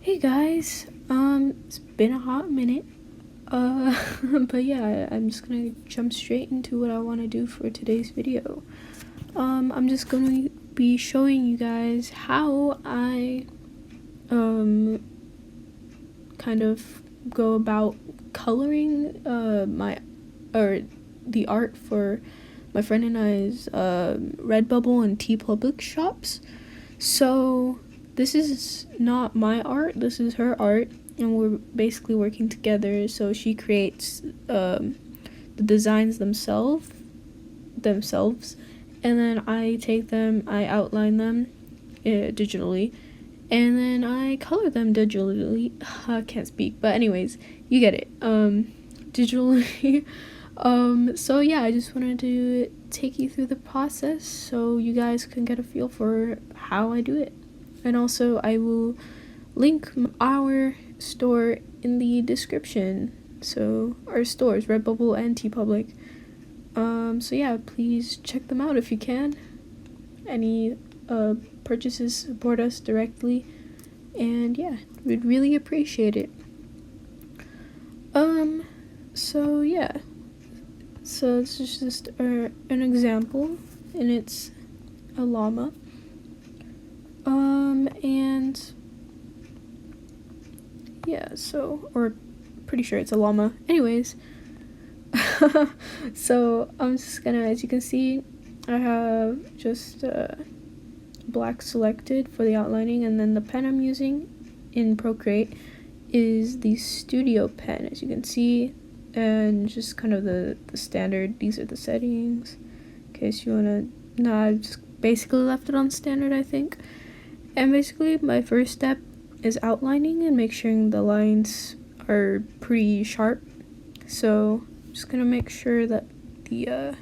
Hey guys, it's been a hot minute. But yeah, I'm just gonna jump straight into what I want to do for today's video. I'm just gonna be showing you guys how I, kind of go about coloring, the art for my friend and I's, Redbubble and Teepublic shops. So, this is not my art, this is her art, and we're basically working together. So she creates the designs themselves, and then I take them, I outline them digitally, and then I color them digitally. I can't speak, but anyways, you get it. Digitally. So yeah, I just wanted to take you through the process so you guys can get a feel for how I do it. And also, I will link our store in the description. So our stores, Redbubble and Teepublic. So yeah, please check them out if you can. Any purchases support us directly, and yeah, we'd really appreciate it. So yeah, so this is just an example, and it's a llama. And yeah, so, or pretty sure it's a llama. Anyways, so I'm just gonna, as you can see, I have just black selected for the outlining, and then the pen I'm using in Procreate is the studio pen, as you can see, and just kind of the standard. These are the settings in case you wanna. No, I just basically left it on standard, I think. And basically my first step is outlining and make sure the lines are pretty sharp. So I'm just gonna make sure that the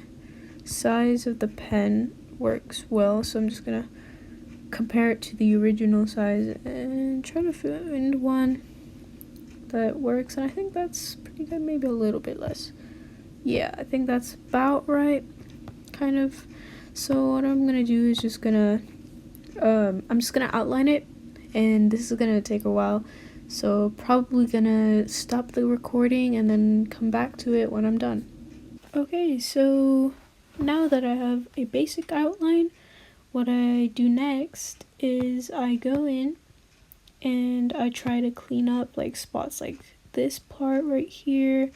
size of the pen works well. So I'm just gonna compare it to the original size and try to find one that works. And I think that's pretty good, maybe a little bit less. Yeah, I think that's about right, kind of. So what I'm gonna do is just gonna I'm just gonna outline it, and this is gonna take a while, so probably gonna stop the recording and then come back to it when I'm done. Okay, so now that I have a basic outline, what I do next is I go in and I try to clean up like spots like this part right here,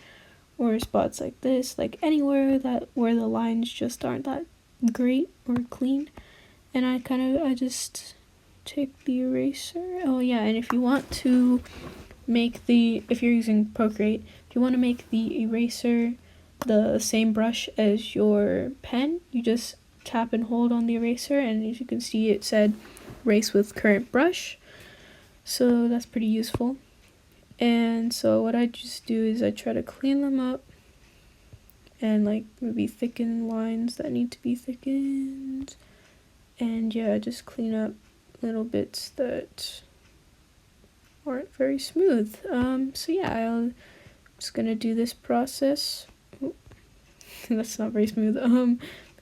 or spots like this, like anywhere that where the lines just aren't that great or clean. And I just take the eraser. Oh yeah, and if you want to make if you're using Procreate, if you want to make the eraser the same brush as your pen, you just tap and hold on the eraser, and as you can see, it said erase with current brush. So that's pretty useful. And so what I just do is I try to clean them up and like maybe thicken lines that need to be thickened. And yeah, just clean up little bits that aren't very smooth. So yeah, I'm just gonna do this process. That's not very smooth.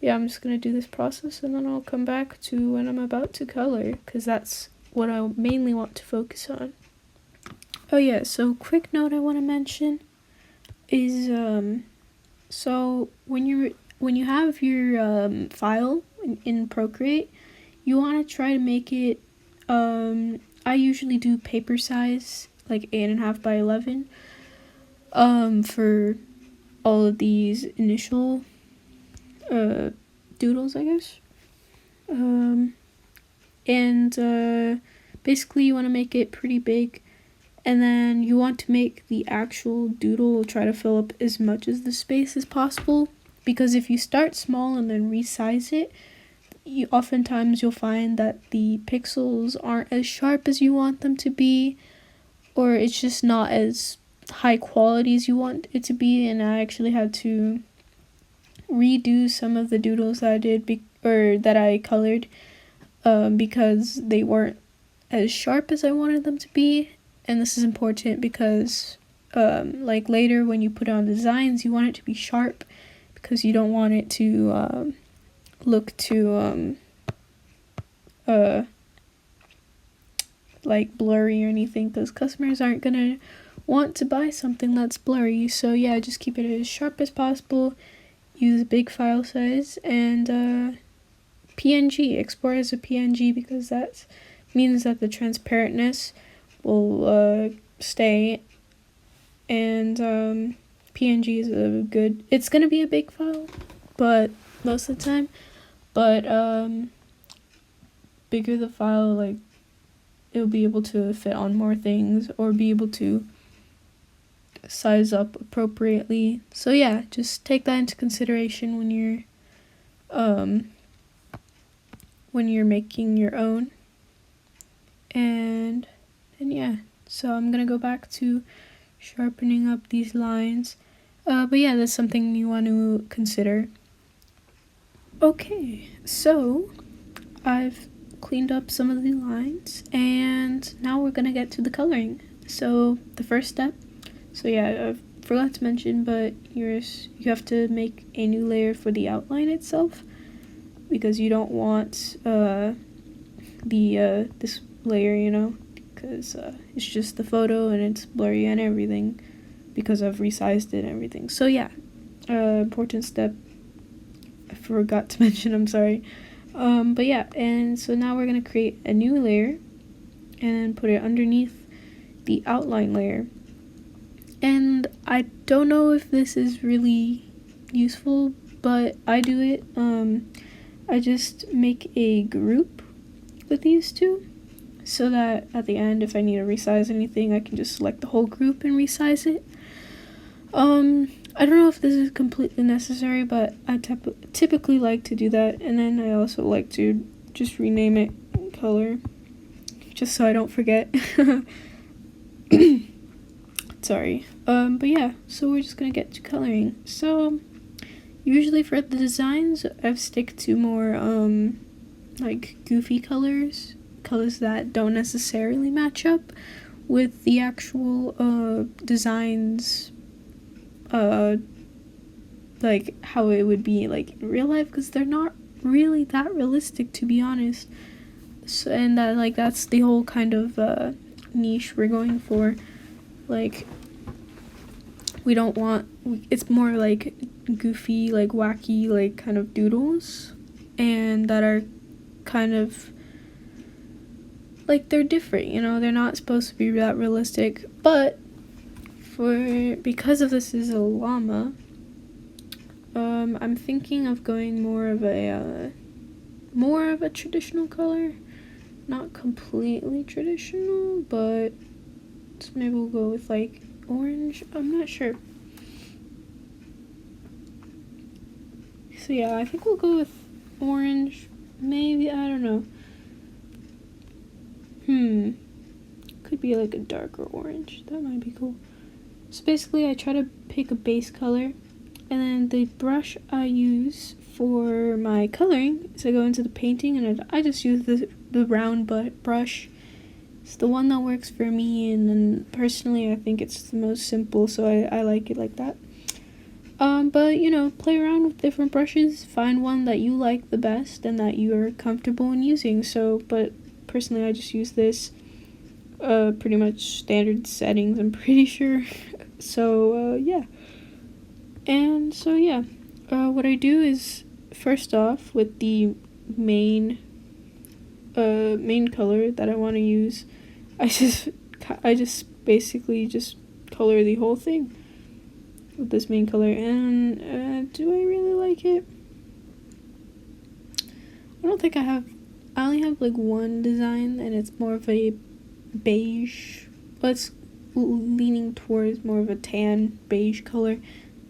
Yeah, I'm just gonna do this process, and then I'll come back to when I'm about to color, because that's what I mainly want to focus on. Oh yeah, so quick note I want to mention is so when you have your file in Procreate, you want to try to make it, I usually do paper size, like 8.5 by 11, for all of these initial doodles, I guess. And basically you want to make it pretty big, and then you want to make the actual doodle try to fill up as much as the space as possible, because if you start small and then resize it, oftentimes you'll find that the pixels aren't as sharp as you want them to be, or it's just not as high quality as you want it to be. And I actually had to redo some of the doodles that I did that I colored, because they weren't as sharp as I wanted them to be. And this is important because like later when you put on designs, you want it to be sharp, because you don't want it to look too like blurry or anything, because customers aren't gonna want to buy something that's blurry. So yeah, just keep it as sharp as possible, use a big file size, and PNG, export as a PNG, because that means that the transparentness will stay, and PNG is a good, it's gonna be a big file, but most of the time, but bigger the file, like it'll be able to fit on more things or be able to size up appropriately. So yeah, just take that into consideration when you're making your own. And yeah, so I'm gonna go back to sharpening up these lines, but yeah, that's something you want to consider. Okay, so I've cleaned up some of the lines, and now we're gonna get to the coloring. So the first step, so yeah, I forgot to mention, but you have to make a new layer for the outline itself, because you don't want this layer, you know, because it's just the photo and it's blurry and everything, because I've resized it and everything. So yeah, important step I forgot to mention, I'm sorry. But yeah, and so now we're gonna create a new layer and put it underneath the outline layer. And I don't know if this is really useful, but I do it. I just make a group with these two, so that at the end, if I need to resize anything, I can just select the whole group and resize it. I don't know if this is completely necessary, but I typically like to do that. And then I also like to just rename it color, just so I don't forget. Sorry. But yeah, so we're just gonna get to coloring. So usually for the designs, I stick to more like goofy colors that don't necessarily match up with the actual designs, like how it would be like in real life, because they're not really that realistic, to be honest. So, and that's the whole kind of niche we're going for. Like, we don't want, it's more like goofy, like wacky, like kind of doodles, and that are kind of like, they're different, you know, they're not supposed to be that realistic. But because of this is a llama, I'm thinking of going more of a traditional color, not completely traditional, but maybe we'll go with like orange. I'm not sure. So yeah, I think we'll go with orange. Maybe, I don't know. Could be like a darker orange. That might be cool. So basically, I try to pick a base color, and then the brush I use for my coloring is I go into the painting, and I just use the round brush. It's the one that works for me, and then personally I think it's the most simple, so I like it like that. But you know, play around with different brushes, find one that you like the best and that you're comfortable in using. So, but personally I just use this, pretty much standard settings, I'm pretty sure. So yeah, and so yeah, what I do is, first off, with the main color that I want to use, I just basically just color the whole thing with this main color. And do I really like it? I don't think I only have like one design, and it's more of a beige, but it's leaning towards more of a tan beige color,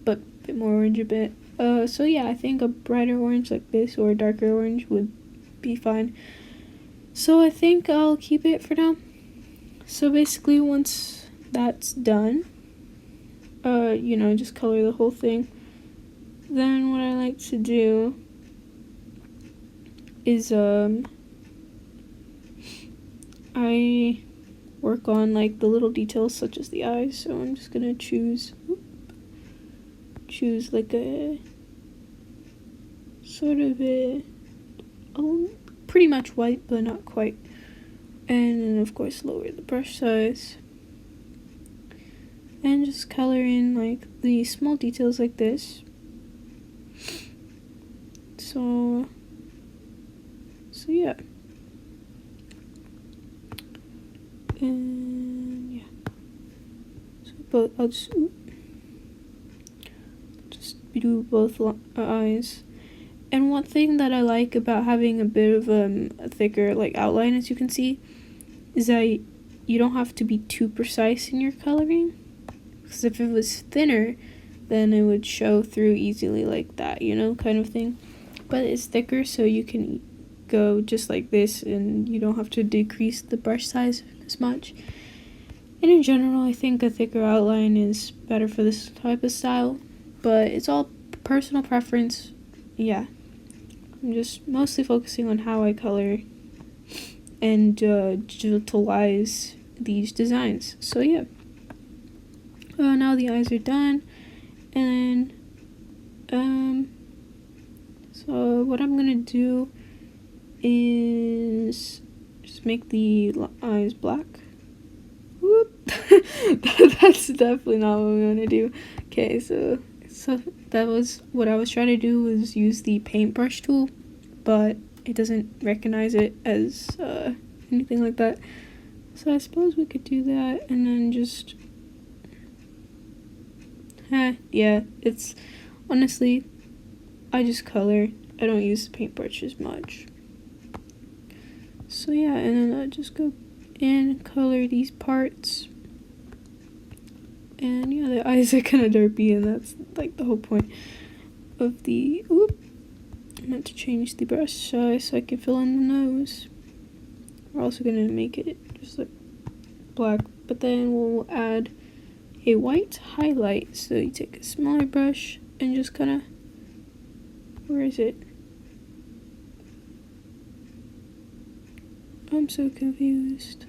but a bit more orange a bit. So yeah, I think a brighter orange like this or a darker orange would be fine. So I think I'll keep it for now. So basically, once that's done, you know, just color the whole thing. Then what I like to do is I work on like the little details such as the eyes. So I'm just gonna choose like a sort of a pretty much white, but not quite. And then of course lower the brush size. And just color in like the small details like this. So yeah. And yeah. So I'll just do both eyes. And one thing that I like about having a bit of a thicker like outline, as you can see, is that you don't have to be too precise in your coloring. Because if it was thinner, then it would show through easily like that, you know, kind of thing. But it's thicker, so you can go just like this, and you don't have to decrease the brush size as much. And in general, I think a thicker outline is better for this type of style, but it's all personal preference. Yeah, I'm just mostly focusing on how I color and digitalize these designs. So yeah. Now the eyes are done, and so what I'm gonna do is just make the eyes black. Whoop. That's definitely not what I'm gonna do. Okay, so that was what I was trying to do, was use the paintbrush tool, but it doesn't recognize it as anything like that. So I suppose we could do that, and then just yeah, it's honestly, I just color. I don't use the paintbrush as much. So yeah, and then I just go in and color these parts. And yeah, the eyes are kind of derpy, and that's like the whole point of the, I meant to change the brush size so I can fill in the nose. We're also gonna make it just like black, but then we'll add a white highlight. So you take a smaller brush and just kind of, where is it? I'm so confused.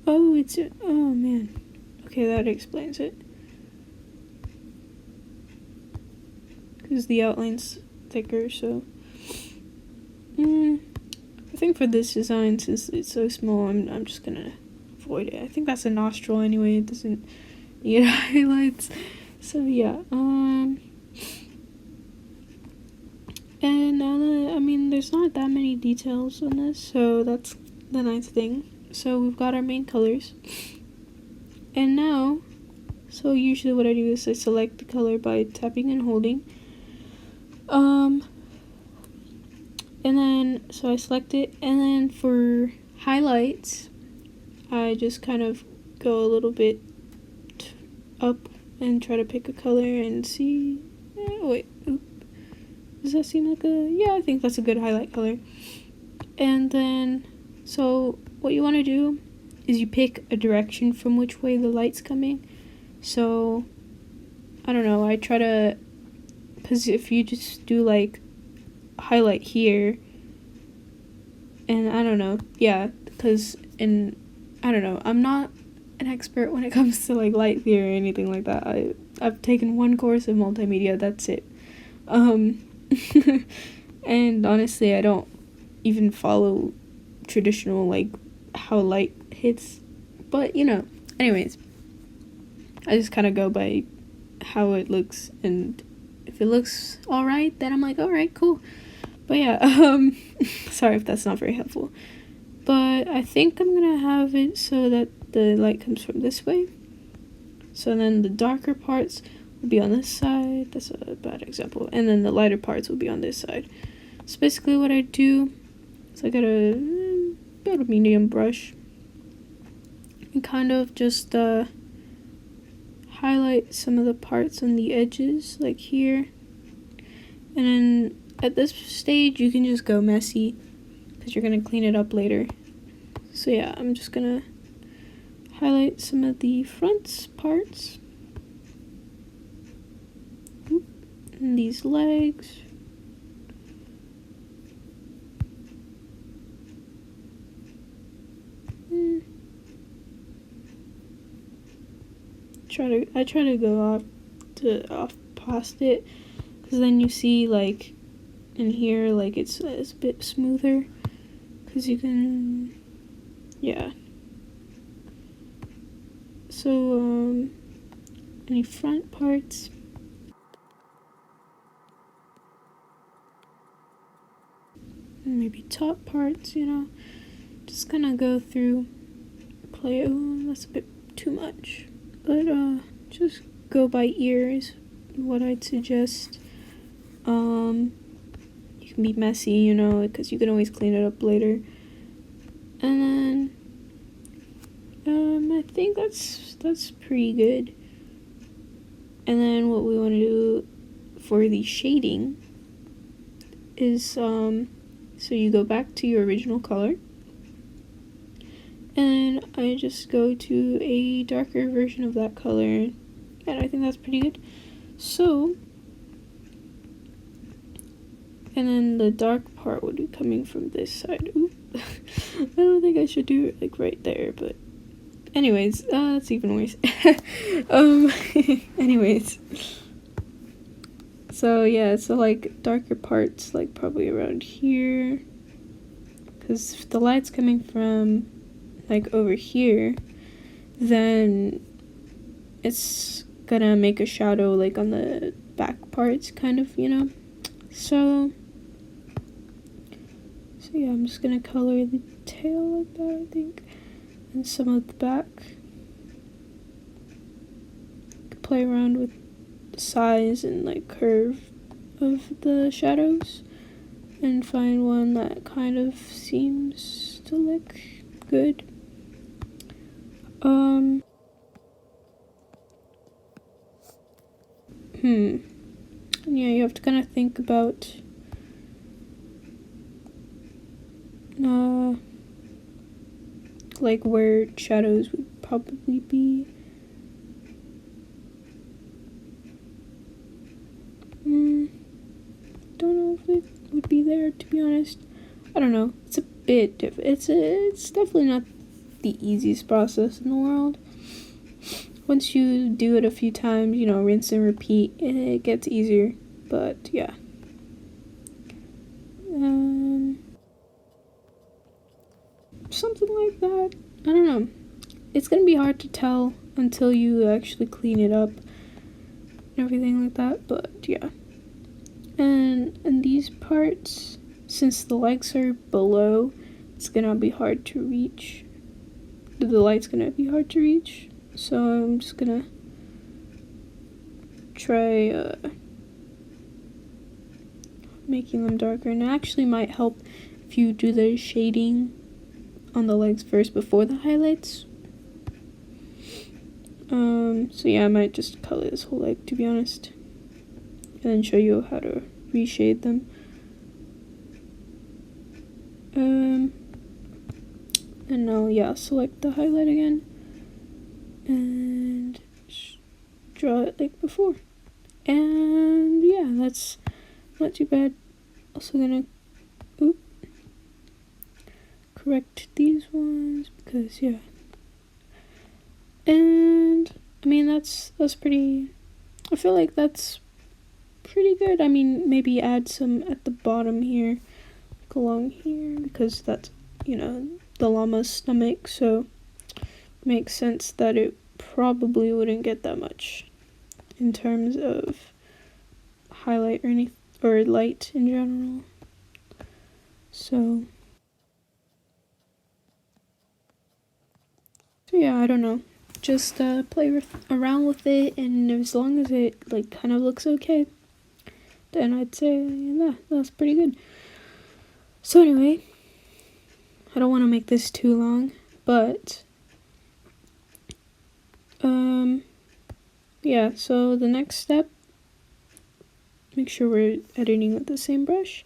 Oh, oh man. Okay, that explains it. Because the outline's thicker, so. I think for this design, since it's so small, I'm just gonna avoid it. I think that's a nostril anyway. It doesn't need highlights. So yeah. And now that, I mean, there's not that many details on this, so that's the nice thing. So we've got our main colors. And now, so usually what I do is I select the color by tapping and holding. And then, so I select it, and then for highlights, I just kind of go a little bit up and try to pick a color and see, does that seem like yeah, I think that's a good highlight color. And then, so what you want to do is you pick a direction from which way the light's coming. So, I don't know, I try to, because if you just do like highlight here, and I don't know, yeah, because I don't know, I'm not an expert when it comes to like light theory or anything like that. I've taken one course of multimedia, that's it. And honestly, I don't even follow traditional like how light hits, but you know, anyways, I just kind of go by how it looks, and if it looks alright, then I'm like, alright, cool. But yeah, sorry if that's not very helpful. But I think I'm gonna have it so that the light comes from this way. So then the darker parts will be on this side. That's a bad example. And then the lighter parts will be on this side. So basically what I do is I got about a medium brush and kind of just highlight some of the parts on the edges, like here. And then at this stage, you can just go messy because you're going to clean it up later. So yeah, I'm just going to highlight some of the front parts. And these legs. I try to go off past it, because then you see like in here, like it's a bit smoother, because you can, yeah. So any front parts, maybe top parts, you know, just kind of go through, play. Oh, that's a bit too much, but just go by ear is what I'd suggest. You can be messy, you know, because you can always clean it up later. And then I think that's pretty good. And then what we want to do for the shading is so you go back to your original color, and I just go to a darker version of that color, and I think that's pretty good. So, and then the dark part would be coming from this side. Ooh. I don't think I should do it like right there, but anyways, that's even worse. Anyways, so yeah, so like darker parts, like probably around here, because if the light's coming from like over here, then it's gonna make a shadow like on the back parts, kind of, you know. So yeah, I'm just gonna color the tail like that, I think, and some of the back. Play around with the size and like curve of the shadows and find one that kind of seems to look good. Yeah, you have to kind of think about like where shadows would probably be. Don't know if it would be there, to be honest. I don't know. It's a bit different. It's definitely not the easiest process in the world. Once you do it a few times, you know, rinse and repeat, it gets easier. But yeah. Something like that. I don't know. It's gonna be hard to tell until you actually clean it up and everything like that, but yeah. And these parts, since the legs are below, it's gonna be hard to reach. The light's gonna be hard to reach, so I'm just gonna try making them darker. And it actually might help if you do the shading on the legs first before the highlights. So yeah, I might just color this whole leg, to be honest, and then show you how to reshade them. And now, yeah, select the highlight again and draw it like before. And yeah, that's not too bad. Also gonna correct these ones because yeah. And I mean that's pretty, I feel like that's pretty good. I mean, maybe add some at the bottom here, like along here, because that's, you know, the llama's stomach, so it makes sense that it probably wouldn't get that much in terms of highlight or anything, or light in general. So yeah, I don't know. Just play around with it, and as long as it like kind of looks okay, then I'd say yeah, that's pretty good. So anyway, I don't want to make this too long, but yeah, so the next step, make sure we're editing with the same brush.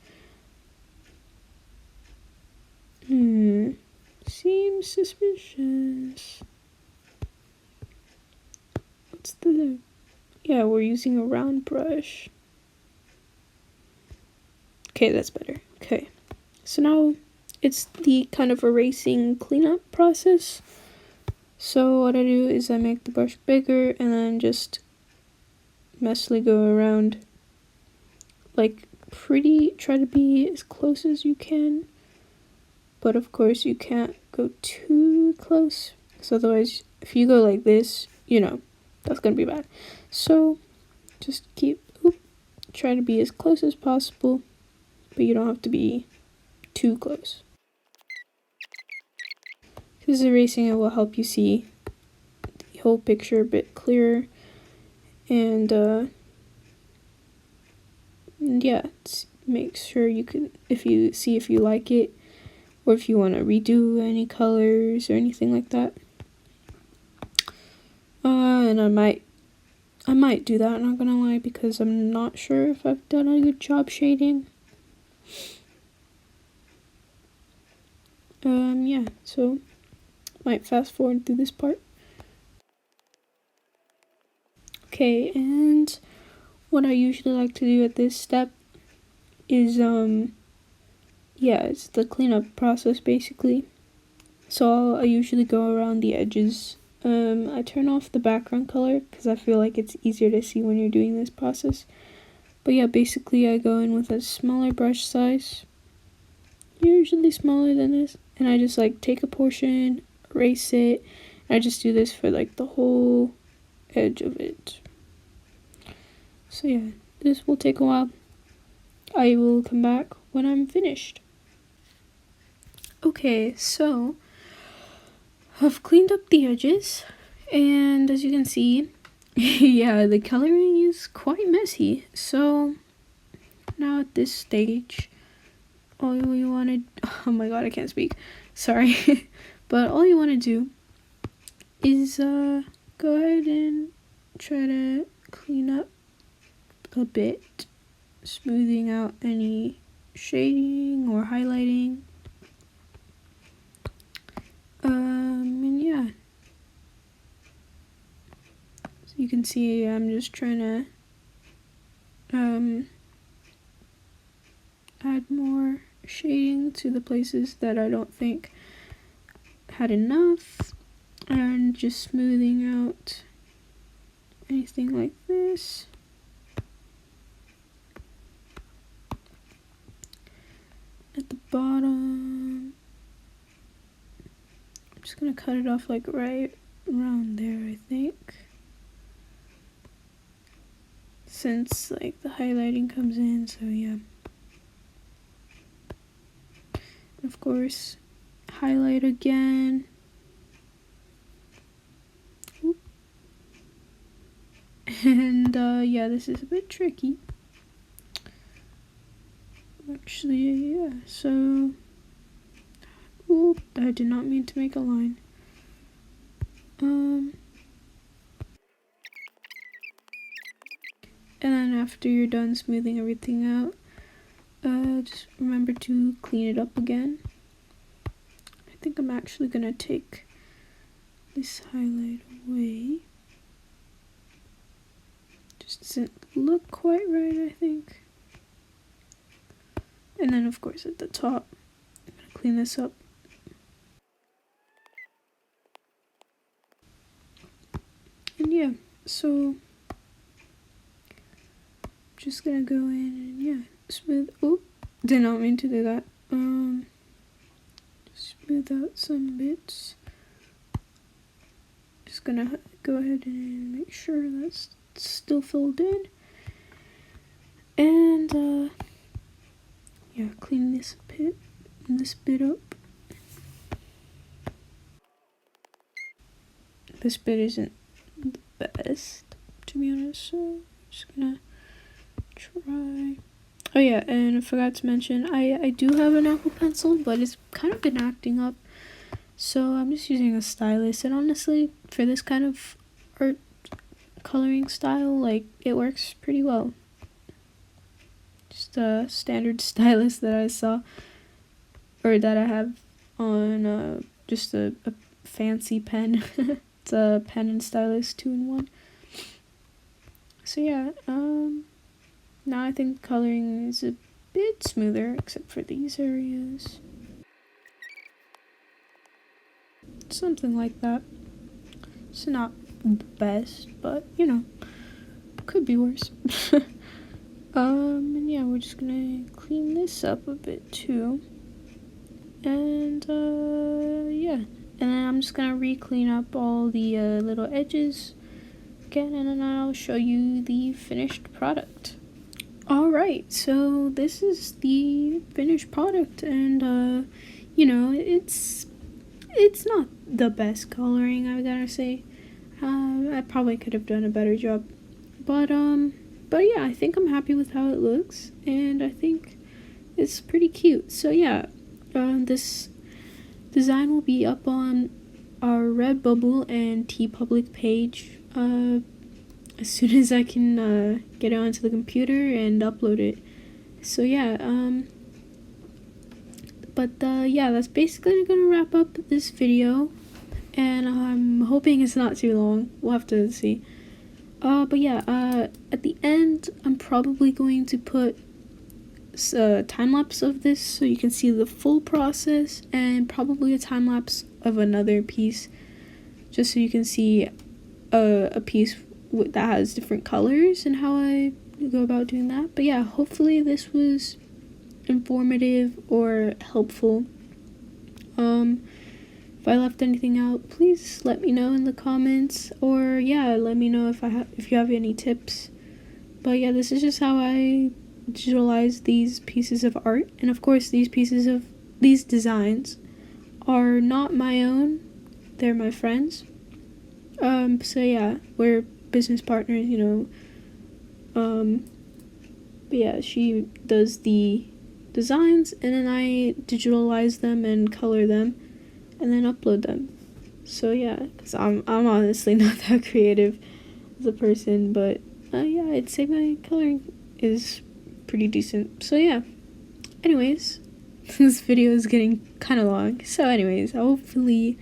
Seems suspicious. What's the, yeah, we're using a round brush. Okay, that's better. Okay, so now it's the kind of erasing cleanup process. So what I do is I make the brush bigger and then just messily go around, like try to be as close as you can, but of course you can't go too close, because otherwise if you go like this, you know, that's gonna be bad. So just try to be as close as possible, but you don't have to be too close, because erasing it will help you see the whole picture a bit clearer. And yeah, make sure you can, if you like it, or if you want to redo any colors or anything like that. And I might do that, not gonna lie, because I'm not sure if I've done a good job shading. Yeah, so might fast forward through this part. Okay, and what I usually like to do at this step is yeah, it's the cleanup process basically. So I usually go around the edges. I turn off the background color because I feel like it's easier to see when you're doing this process. But yeah, basically I go in with a smaller brush size, usually smaller than this, and I just like take a portion, erase it, and I just do this for like the whole edge of it. So yeah, this will take a while. I will come back when I'm finished. Okay, so I've cleaned up the edges, and as you can see, yeah, the coloring is quite messy. So now at this stage, all you want to, oh my god, I can't speak, sorry, but all you want to do is go ahead and try to clean up a bit, smoothing out any shading or highlighting. And yeah, so you can see I'm just trying to add more shading to the places that I don't think had enough, and just smoothing out anything like this. At the bottom, I'm just gonna cut it off like right around there, I think, since like the highlighting comes in. So yeah, of course, highlight again. And yeah, this is a bit tricky. Actually, yeah, so, oop, I did not mean to make a line. And then after you're done smoothing everything out, just remember to clean it up again. I think I'm actually gonna take this highlight away. Just doesn't look quite right, I think. And then of course at the top, I'm gonna clean this up. And yeah, so I'm just gonna go in and yeah, smooth. Oh, did not mean to do that. Smooth out some bits. Just gonna go ahead and make sure that's still filled in. And yeah, clean this bit up. This bit isn't the best, to be honest, so I'm just gonna try. Oh yeah, and I forgot to mention, I do have an Apple Pencil, but it's kind of been acting up, so I'm just using a stylus. And honestly, for this kind of art coloring style, like, it works pretty well. Just a standard stylus that I saw, or that I have on just a fancy pen. It's a pen and stylus 2-in-1. So yeah, now I think coloring is a bit smoother, except for these areas. Something like that. It's not the best, but you know, could be worse. And yeah, we're just gonna clean this up a bit too. And yeah, and then I'm just gonna re-clean up all the little edges again, and then I'll show you the finished product. Alright, so this is the finished product, and you know, it's not the best coloring, I gotta say. I probably could have done a better job, but yeah, I think I'm happy with how it looks, and I think it's pretty cute. So yeah, this design will be up on our Redbubble and Teepublic page as soon as I can get it onto the computer and upload it. So yeah, yeah, that's basically gonna wrap up this video, and I'm hoping it's not too long. We'll have to see. But yeah, at the end, I'm probably going to put a time-lapse of this so you can see the full process, and probably a time-lapse of another piece just so you can see a piece that has different colors and how I go about doing that. But yeah, hopefully this was informative or helpful. If I left anything out, please let me know in the comments, or yeah, let me know if you have any tips. But yeah, this is just how I digitalize these pieces of art, and of course these designs are not my own, they're my friends. So yeah, we're business partners, you know. But yeah, she does the designs, and then I digitalize them and color them and then upload them. So yeah, because I'm honestly not that creative as a person, but yeah, I'd say my coloring is pretty decent. So yeah, anyways, this video is getting kind of long. So anyways, hopefully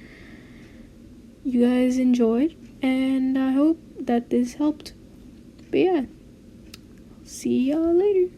you guys enjoyed, and I hope that this helped. But yeah, see y'all later.